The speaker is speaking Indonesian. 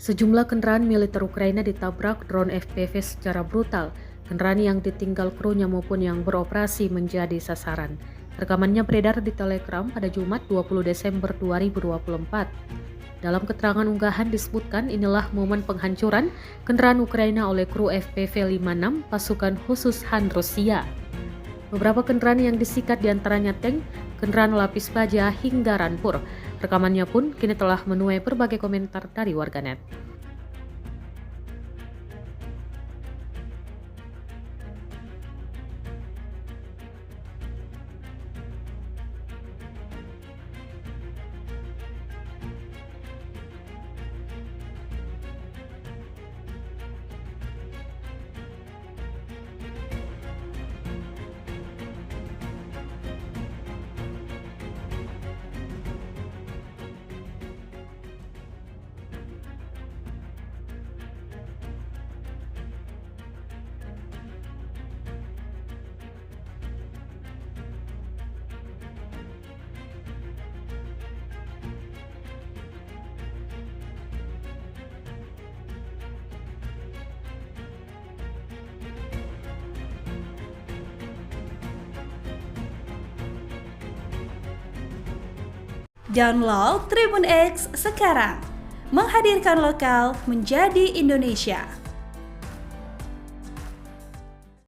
Sejumlah kendaraan militer Ukraina ditabrak drone FPV secara brutal. Kendaraan yang ditinggal krunya maupun yang beroperasi menjadi sasaran. Rekamannya beredar di Telegram pada Jumat 20 Desember 2024. Dalam keterangan unggahan disebutkan inilah momen penghancuran kendaraan Ukraina oleh kru FPV-56 pasukan khusus Han Rusia. Beberapa kendaraan yang disikat diantaranya tank, kendaraan lapis baja hingga rampur. Rekamannya pun kini telah menuai berbagai komentar dari warganet. Download Tribun X sekarang, menghadirkan lokal menjadi Indonesia.